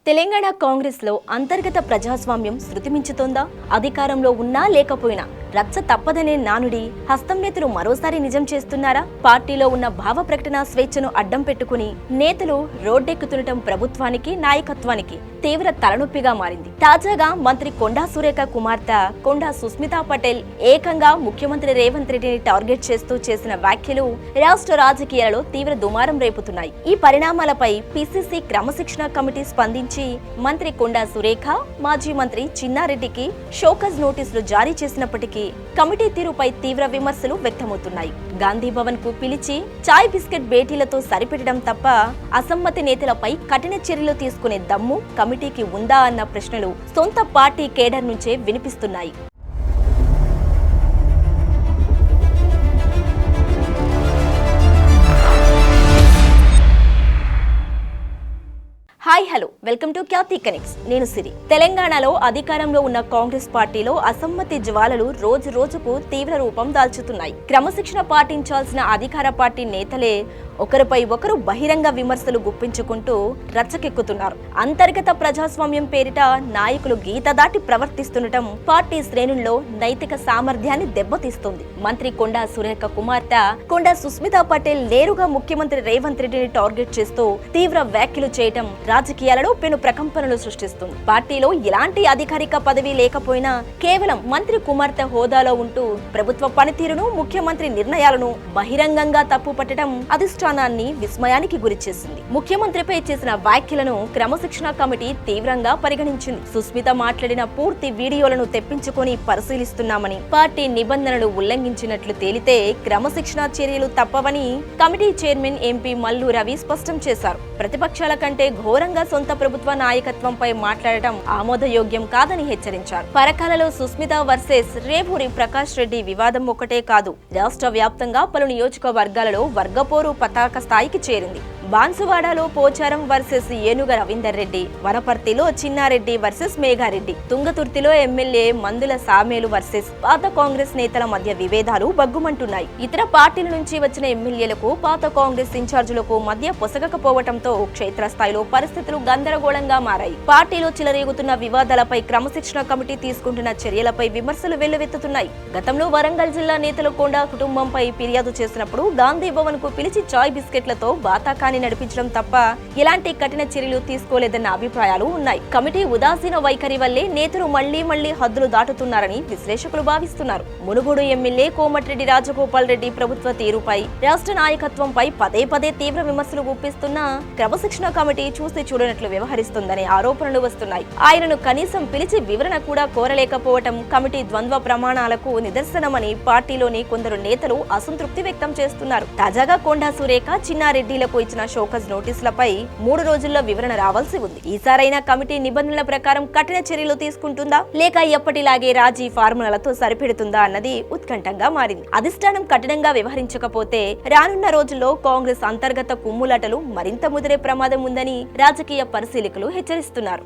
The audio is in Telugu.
తెలంగాణ కాంగ్రెస్ లో అంతర్గత ప్రజాస్వామ్యం శృతిమించుతోందా? అధికారంలో ఉన్నా లేకపోయినా రచ్చ తప్పదనే నానుడి హస్తం నేతలు మరోసారి నిజం చేస్తున్నారా? పార్టీలో ఉన్న భావ ప్రకటన స్వేచ్ఛను అడ్డం పెట్టుకుని నేతలు రోడ్డెక్కుతుండటం ప్రభుత్వానికి నాయకత్వానికి తీవ్ర తలనొప్పిగా మారింది. తాజాగా మంత్రి కొండా సురేఖ కుమార్తె కొండా సుస్మితా పటేల్ ఏకంగా ముఖ్యమంత్రి రేవంత్ రెడ్డిని టార్గెట్ చేస్తూ చేసిన వ్యాఖ్యలు రాష్ట్ర రాజకీయాలలో తీవ్ర దుమారం రేపుతున్నాయి. ఈ పరిణామాలపై పిసిసి క్రమశిక్షణ కమిటీ స్పందించి మంత్రి కొండా సురేఖ, మాజీ మంత్రి చిన్నారెడ్డికి షోకాజ్ నోటీసులు జారీ చేసినప్పటికీ కమిటీ తీరుపై తీవ్ర విమర్శలు వ్యక్తమవుతున్నాయి. గాంధీ భవన్ కు పిలిచి చాయ్ బిస్కెట్ భేటీలతో సరిపెట్టడం తప్ప అసమ్మతి నేతలపై కఠిన చర్యలు తీసుకునే దమ్ము కమిటీకి ఉందా అన్న ప్రశ్నలు సొంత పార్టీ కేడర్ నుంచే వినిపిస్తున్నాయి. Hi hello, welcome to Khyati connects. నేను సిరి. తెలంగాణలో అధికారంలో ఉన్న కాంగ్రెస్ పార్టీలో అసమ్మతి జ్వాలలు రోజు రోజుకు తీవ్ర రూపం దాల్చుతున్నాయి. క్రమశిక్షణ పాటించాల్సిన అధికార పార్టీ నేతలే ఒకరిపై ఒకరు బహిరంగ విమర్శలు గుప్పించుకుంటూ రచ్చకెక్కుతున్నారు. అంతర్గత ప్రజాస్వామ్యం పేరిట నాయకులు గీత దాటి ప్రవర్తిస్తుండటం పార్టీ శ్రేణుల్లో నైతిక సామర్థ్యాన్ని దెబ్బతీస్తుంది. మంత్రి కొండా సురేఖ కుమార్తె కొండా సుస్మితా పటేల్ నేరుగా ముఖ్యమంత్రి రేవంత్ రెడ్డిని టార్గెట్ చేస్తూ తీవ్ర వ్యాఖ్యలు చేయటం రాజకీయాలలో పెను ప్రకంపనలు సృష్టిస్తుంది. పార్టీలో ఎలాంటి అధికారిక పదవి లేకపోయినా కేవలం మంత్రి కుమార్తె హోదాలో ఉంటూ ప్రభుత్వ పనితీరును, ముఖ్యమంత్రి నిర్ణయాలను బహిరంగంగా తప్పుపట్టడం అధిష్టానాన్ని విస్మయానికి గురిచేసింది. ముఖ్యమంత్రిపై చేసిన వ్యాఖ్యలను క్రమశిక్షణ కమిటీ తీవ్రంగా పరిగణించింది. సుస్మిత మాట్లాడిన పూర్తి వీడియోలను తెప్పించుకొని పరిశీలిస్తున్నామని, పార్టీ నిబంధనలు ఉల్లంఘించినట్లు తేలితే క్రమశిక్షణ చర్యలు తప్పవని committee chairman MP Mallu Ravi స్పష్టం చేశారు. ప్రతిపక్షాల కంటే ఘోరంగా సొంత ప్రభుత్వ నాయకత్వంపై మాట్లాడటం ఆమోదయోగ్యం కాదని హెచ్చరించారు. పరకాలలో సుస్మిత వర్సెస్ రేవూరి ప్రకాష్ రెడ్డి వివాదం ఒకటే కాదు, రాష్ట్ర వ్యాప్తంగా పలు నియోజకవర్గాలలో వర్గపోరు పతాక స్థాయికి చేరింది. బాన్సువాడలో పోచారం వర్సెస్ ఏనుగ రవీందర్ రెడ్డి, వనపర్తిలో చిన్నారెడ్డి వర్సెస్ మేఘారెడ్డి, తుంగతుర్తిలో ఎమ్మెల్యే మందుల సామేలు వర్సెస్ పాత కాంగ్రెస్ నేతల మధ్య విభేదాలు బగ్గుమంటున్నాయి. ఇతర పార్టీల నుంచి వచ్చిన ఎమ్మెల్యేలకు పాత కాంగ్రెస్ ఇన్ఛార్జీలకు మధ్య పొసగకపోవడంతో క్షేత్రస్థాయిలో పరిస్థితులు గందరగోళంగా మారాయి. పార్టీలో చిలరేగుతున్న వివాదాలపై క్రమశిక్షణ కమిటీ తీసుకుంటున్న చర్యలపై విమర్శలు వెల్లువెత్తుతున్నాయి. గతంలో వరంగల్ జిల్లా నేతలు కొండా కుటుంబంపై ఫిర్యాదు చేసినప్పుడు గాంధీ భవన్ కు పిలిచి చాయ్ బిస్కెట్లతో బాతాకాని నడిపించడం తప్ప ఎలాంటి కఠిన చర్యలు తీసుకోలేదన్న అభిప్రాయాలు ఉన్నాయి. కమిటీ ఉదాసీన వైఖరి వల్లే నేతలు మళ్లీ హద్దులు దాటుతున్నారని విశ్లేషకులు భావిస్తున్నారు. మునుగోడు ఎమ్మెల్యే కోమటిరెడ్డి రాజగోపాల్ రెడ్డి ప్రభుత్వ తీరుపై, రాష్ట్ర నాయకత్వంపై పదే తీవ్ర విమర్శలు గుప్పిస్తున్నా క్రమశిక్షణ కమిటీ చూసి చూడనట్లు వ్యవహరిస్తుందనే ఆరోపణలు వస్తున్నాయి. ఆయనను కనీసం పిలిచి వివరణ కూడా కోరలేకపోవటం కమిటీ ద్వంద్వ ప్రమాణాలకు నిదర్శనమని పార్టీలోని కొందరు నేతలు అసంతృప్తి వ్యక్తం చేస్తున్నారు. తాజాగా కొండా సురేఖ, చిన్నారెడ్డిలకు ఇచ్చిన షోకాజ్ నోటీసులపై 3 రోజుల్లో వివరణ రావాల్సి ఉంది. ఈసారైనా కమిటీ నిబంధనల ప్రకారం కఠిన చర్యలు తీసుకుంటుందా, లేక ఎప్పటిలాగే రాజీ ఫార్ములాలతో సరిపెడుతుందా అన్నది ఉత్కంఠంగా మారింది. అధిష్టానం కఠినంగా వ్యవహరించకపోతే రానున్న రోజుల్లో కాంగ్రెస్ అంతర్గత కుమ్ములాటలు మరింత ముదిరే ప్రమాదం ఉందని రాజకీయ పరిశీలకులు హెచ్చరిస్తున్నారు.